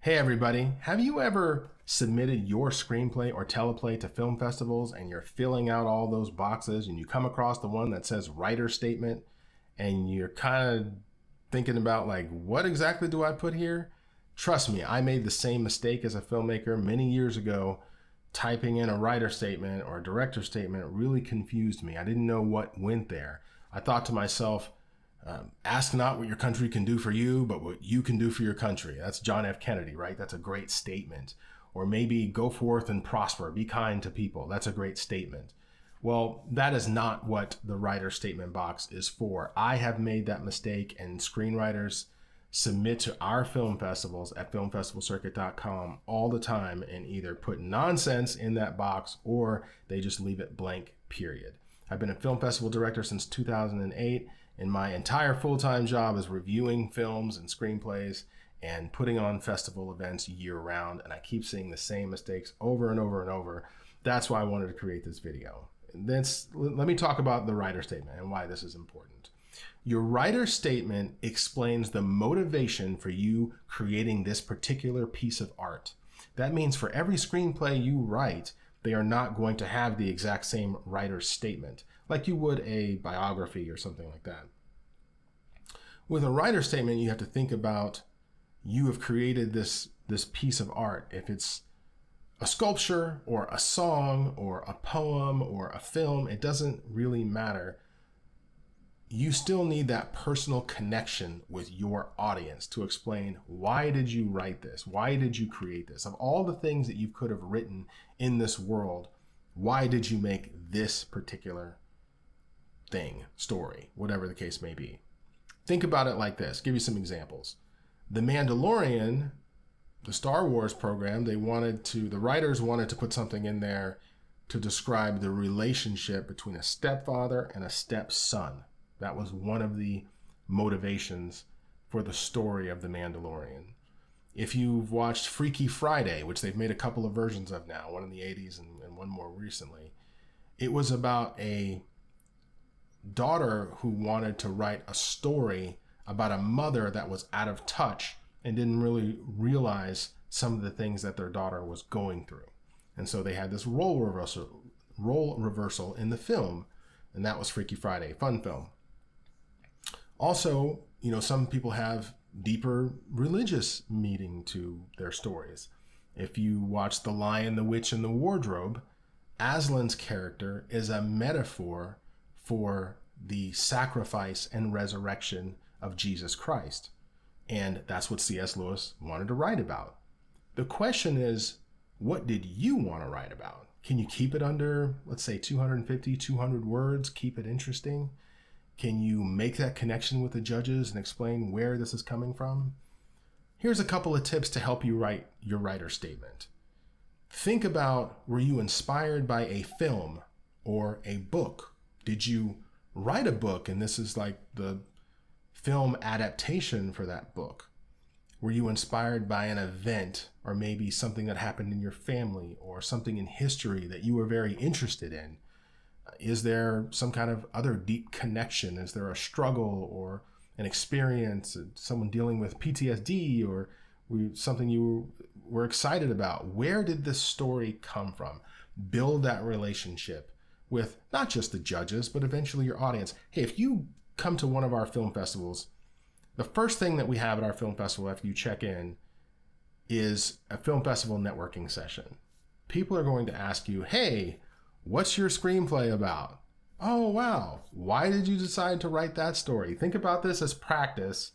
Hey everybody, have you ever submitted your screenplay or teleplay to film festivals and you're filling out all those boxes and you come across the one that says writer statement and you're kind of thinking about like, what exactly do I put here? Trust me, I made the same mistake as a filmmaker many years ago. Typing in a writer statement or a director statement really confused me. I didn't know what went there. I thought to myself, ask not what your country can do for you, but what you can do for your country. That's John F. Kennedy, right? That's a great statement. Or maybe go forth and prosper, be kind to people. That's a great statement. Well, that is not what the writer statement box is for. I have made that mistake, and screenwriters submit to our film festivals at filmfestivalcircuit.com all the time and either put nonsense in that box or they just leave it blank, period. I've been a film festival director since 2008. And my entire full-time job is reviewing films and screenplays and putting on festival events year-round. And I keep seeing the same mistakes over and over and over. That's why I wanted to create this video. Let me talk about the writer statement and why this is important. Your writer statement explains the motivation for you creating this particular piece of art. That means for every screenplay you write, they are not going to have the exact same writer's statement, like you would a biography or something like that. With a writer's statement, you have to think about you have created this piece of art. If it's a sculpture or a song or a poem or a film, it doesn't really matter. You still need that personal connection with your audience to explain, why did you write this? Why did you create this? Of all the things that you could have written in this world, why did you make this particular thing, story, whatever the case may be? Think about it like this. Give you some examples. The Mandalorian, the Star Wars program, the writers wanted to put something in there to describe the relationship between a stepfather and a stepson. That was one of the motivations for the story of The Mandalorian. If you've watched Freaky Friday, which they've made a couple of versions of now, one in the 80s and one more recently, it was about a daughter who wanted to write a story about a mother that was out of touch and didn't really realize some of the things that their daughter was going through. And so they had this role reversal in the film, and that was Freaky Friday, fun film. Also, some people have deeper religious meaning to their stories. If you watch The Lion, the Witch, and the Wardrobe, Aslan's character is a metaphor for the sacrifice and resurrection of Jesus Christ. And that's what C.S. Lewis wanted to write about. The question is, what did you want to write about? Can you keep it under, let's say, 250, 200 words, keep it interesting? Can you make that connection with the judges and explain where this is coming from? Here's a couple of tips to help you write your writer statement. Think about, were you inspired by a film or a book? Did you write a book and this is like the film adaptation for that book? Were you inspired by an event or maybe something that happened in your family or something in history that you were very interested in? Is there some kind of other deep connection? Is there a struggle or an experience, someone dealing with PTSD or something you were excited about? Where did this story come from? Build that relationship with not just the judges, but eventually your audience. Hey, if you come to one of our film festivals, the first thing that we have at our film festival after you check in is a film festival networking session. People are going to ask you, hey, what's your screenplay about? Oh, wow. Why did you decide to write that story? Think about this as practice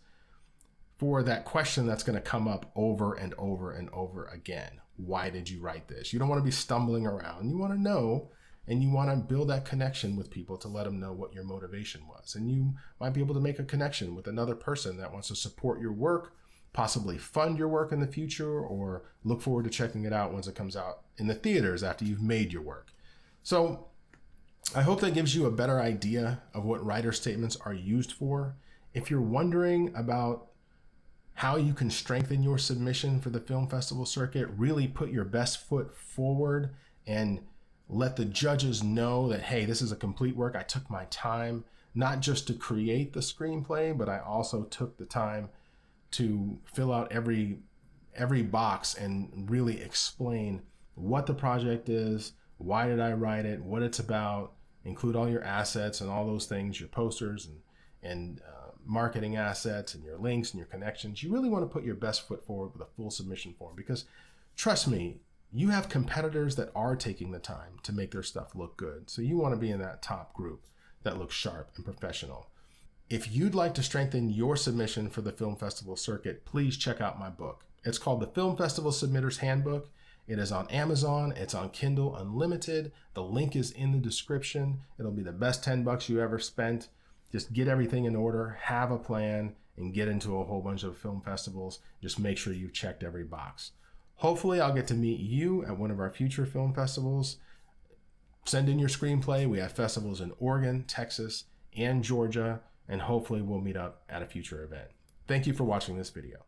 for that question that's going to come up over and over and over again. Why did you write this? You don't want to be stumbling around. You want to know, and you want to build that connection with people to let them know what your motivation was. And you might be able to make a connection with another person that wants to support your work, possibly fund your work in the future, or look forward to checking it out once it comes out in the theaters after you've made your work. So I hope that gives you a better idea of what writer statements are used for. If you're wondering about how you can strengthen your submission for the film festival circuit, really put your best foot forward and let the judges know that, hey, this is a complete work. I took my time, not just to create the screenplay, but I also took the time to fill out every every box and really explain what the project is, why did I write it, what it's about, include all your assets and all those things, your posters and marketing assets and your links and your connections. You really want to put your best foot forward with a full submission form, because trust me, you have competitors that are taking the time to make their stuff look good. So you want to be in that top group that looks sharp and professional. If you'd like to strengthen your submission for the film festival circuit, please check out my book. It's called The Film Festival Submitter's Handbook. It is on Amazon. It's on Kindle Unlimited. The link is in the description. It'll be the best $10 you ever spent. Just get everything in order, have a plan, and get into a whole bunch of film festivals. Just make sure you've checked every box. Hopefully, I'll get to meet you at one of our future film festivals. Send in your screenplay. We have festivals in Oregon, Texas, and Georgia, and hopefully we'll meet up at a future event. Thank you for watching this video.